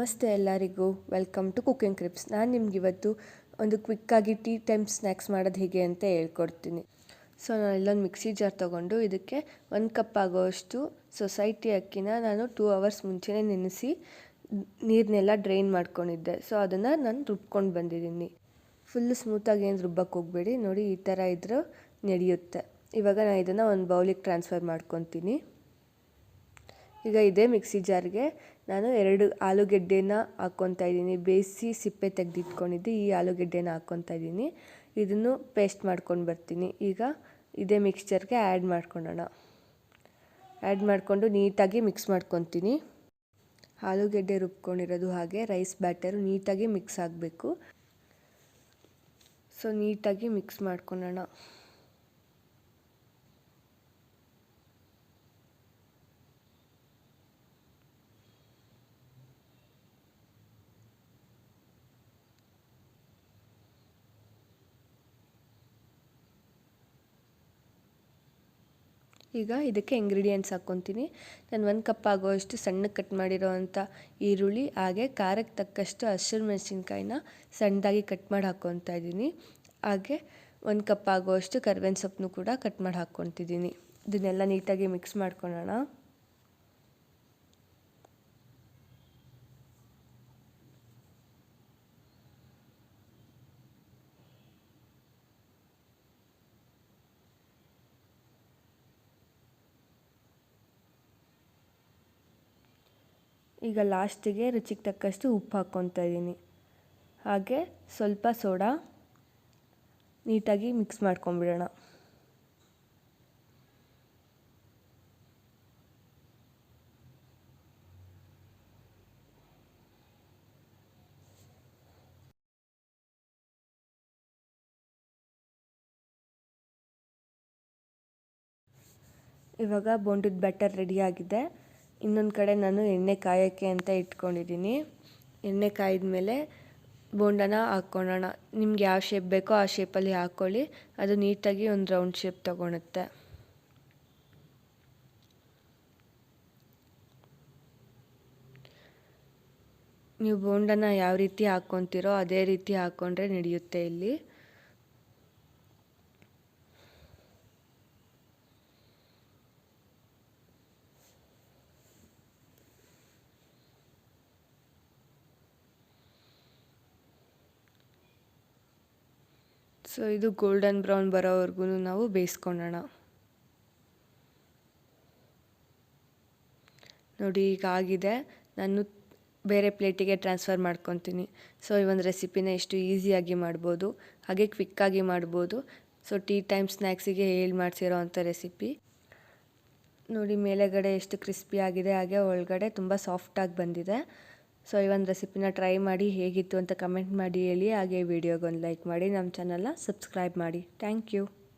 ನಮಸ್ತೆ ಎಲ್ಲರಿಗೂ, welcome to cooking clips. ನಾನು ನಿಮಗಿವತ್ತು ಒಂದು ಕ್ವಿಕ್ಕಾಗಿ ಟೀ ಟೈಮ್ ಸ್ನ್ಯಾಕ್ಸ್ ಮಾಡೋದು ಹೇಗೆ ಅಂತ ಹೇಳ್ಕೊಡ್ತೀನಿ. ಸೊ ನಾನು ಇಲ್ಲೊಂದು ಮಿಕ್ಸಿ ಜಾರ್ ತೊಗೊಂಡು ಇದಕ್ಕೆ 1 ಕಪ್ ಆಗೋಷ್ಟು ಸೊಸೈಟಿ ಅಕ್ಕಿನ ನಾನು 2 ಅವರ್ಸ್ ಮುಂಚೆನೇ ನೆನೆಸಿ ನೀರನ್ನೆಲ್ಲ ಡ್ರೈನ್ ಮಾಡ್ಕೊಂಡಿದ್ದೆ. ಸೊ ಅದನ್ನು ನಾನು ರುಬ್ಕೊಂಡು ಬಂದಿದ್ದೀನಿ. ಫುಲ್ಲು ಸ್ಮೂತಾಗಿ ಏನು ರುಬ್ಬಕ್ಕೆ ಹೋಗಬೇಡಿ, ನೋಡಿ ಈ ಥರ ಇದ್ರೂ ನಡೆಯುತ್ತೆ. ಇವಾಗ ನಾನು ಇದನ್ನು ಒಂದು ಬೌಲಿಗೆ ಟ್ರಾನ್ಸ್ಫರ್ ಮಾಡ್ಕೊತೀನಿ. ಈಗ ಇದೇ ಮಿಕ್ಸಿ ಜಾರ್ಗೆ ನಾನು 2 ಆಲೂಗೆಡ್ಡೆನ ಹಾಕ್ಕೊತಾ ಇದ್ದೀನಿ. ಬೇಯಿಸಿ ಸಿಪ್ಪೆ ತೆಗೆದಿಟ್ಕೊಂಡಿದ್ದು ಈ ಆಲೂಗೆಡ್ಡೆನ ಹಾಕ್ಕೊತಾ ಇದ್ದೀನಿ. ಇದನ್ನು ಪೇಸ್ಟ್ ಮಾಡ್ಕೊಂಡು ಬರ್ತೀನಿ. ಈಗ ಇದೇ ಮಿಕ್ಸ್ಚರ್ಗೆ ಆ್ಯಡ್ ಮಾಡ್ಕೊಳ್ಳೋಣ. ಆ್ಯಡ್ ಮಾಡಿಕೊಂಡು ನೀಟಾಗಿ ಮಿಕ್ಸ್ ಮಾಡ್ಕೊತೀನಿ. ಆಲೂಗೆಡ್ಡೆ ರುಬ್ಕೊಂಡಿರೋದು ಹಾಗೆ ರೈಸ್ ಬ್ಯಾಟರು ನೀಟಾಗಿ ಮಿಕ್ಸ್ ಆಗಬೇಕು. ಸೊ ನೀಟಾಗಿ ಮಿಕ್ಸ್ ಮಾಡ್ಕೊಳ್ಳೋಣ. ಈಗ ಇದಕ್ಕೆ ಇಂಗ್ರೀಡಿಯೆಂಟ್ಸ್ ಹಾಕ್ಕೊತೀನಿ. ನಾನು 1 ಕಪ್ ಆಗೋಷ್ಟು ಸಣ್ಣಕ್ಕೆ ಕಟ್ ಮಾಡಿರೋವಂಥ ಈರುಳ್ಳಿ, ಹಾಗೆ ಖಾರಕ್ಕೆ ತಕ್ಕಷ್ಟು ಹಸಿರು ಮೆಣಸಿನ್ಕಾಯಿನ ಸಣ್ಣದಾಗಿ ಕಟ್ ಮಾಡಿ ಹಾಕ್ಕೊತಾ ಇದ್ದೀನಿ. ಹಾಗೆ 1 ಕಪ್ ಆಗೋಷ್ಟು ಕರಿಬೇವಿನ ಸೊಪ್ಪನ್ನು ಕೂಡ ಕಟ್ ಮಾಡಿ ಹಾಕ್ಕೊತಿದ್ದೀನಿ. ಇದನ್ನೆಲ್ಲ ನೀಟಾಗಿ ಮಿಕ್ಸ್ ಮಾಡ್ಕೊಳ್ಳೋಣ. ಈಗ ಲಾಸ್ಟಿಗೆ ರುಚಿಗೆ ತಕ್ಕಷ್ಟು ಉಪ್ಪು ಹಾಕ್ಕೊತಾ ಇದ್ದೀನಿ. ಹಾಗೆ ಸ್ವಲ್ಪ ಸೋಡಾ. ನೀಟಾಗಿ ಮಿಕ್ಸ್ ಮಾಡ್ಕೊಂಬಿಡೋಣ. ಇವಾಗ ಬೋಂಡದ ಬ್ಯಾಟರ್ ರೆಡಿಯಾಗಿದೆ. ಇನ್ನೊಂದು ಕಡೆ ನಾನು ಎಣ್ಣೆ ಕಾಯೋಕ್ಕೆ ಅಂತ ಇಟ್ಕೊಂಡಿದ್ದೀನಿ. ಎಣ್ಣೆ ಕಾಯ್ದ ಮೇಲೆ ಬೋಂಡನ ಹಾಕ್ಕೊಳ್ಳೋಣ. ನಿಮ್ಗೆ ಯಾವ ಶೇಪ್ ಬೇಕೋ ಆ ಶೇಪಲ್ಲಿ ಹಾಕ್ಕೊಳ್ಳಿ. ಅದು ನೀಟಾಗಿ ಒಂದು ರೌಂಡ್ ಶೇಪ್ ತೊಗೊಳುತ್ತೆ. ನೀವು ಬೋಂಡನ ಯಾವ ರೀತಿ ಹಾಕ್ಕೊತೀರೋ ಅದೇ ರೀತಿ ಹಾಕ್ಕೊಂಡ್ರೆ ನಡೆಯುತ್ತೆ ಇಲ್ಲಿ. ಸೊ ಇದು ಗೋಲ್ಡನ್ ಬ್ರೌನ್ ಬರೋವರೆಗೂ ನಾವು ಬೇಯಿಸ್ಕೊಳ್ಳೋಣ. ನೋಡಿ ಈಗ ಆಗಿದೆ. ನಾನು ಬೇರೆ ಪ್ಲೇಟಿಗೆ ಟ್ರಾನ್ಸ್ಫರ್ ಮಾಡ್ಕೊತೀನಿ. ಸೊ ಈ ಒಂದು ರೆಸಿಪಿನ ಎಷ್ಟು ಈಸಿಯಾಗಿ ಮಾಡ್ಬೋದು, ಹಾಗೆ ಕ್ವಿಕ್ಕಾಗಿ ಮಾಡ್ಬೋದು. ಸೊ ಟೀ ಟೈಮ್ ಸ್ನ್ಯಾಕ್ಸಿಗೆ ಮಾಡ್ಸಿರೋ ಅಂಥ ರೆಸಿಪಿ ನೋಡಿ. ಮೇಲೆಗಡೆ ಎಷ್ಟು ಕ್ರಿಸ್ಪಿ ಆಗಿದೆ, ಹಾಗೆ ಒಳಗಡೆ ತುಂಬ ಸಾಫ್ಟಾಗಿ ಬಂದಿದೆ. ಸೊ ಈ ಒಂದು ರೆಸಿಪಿನ ಟ್ರೈ ಮಾಡಿ ಹೇಗಿತ್ತು ಅಂತ ಕಮೆಂಟ್ ಮಾಡಿ ಹೇಳಿ. ಹಾಗೆ ವಿಡಿಯೋಗೊಂದು ಲೈಕ್ ಮಾಡಿ, ನಮ್ಮ ಚಾನಲ್ನ ಸಬ್ಸ್ಕ್ರೈಬ್ ಮಾಡಿ. Thank you.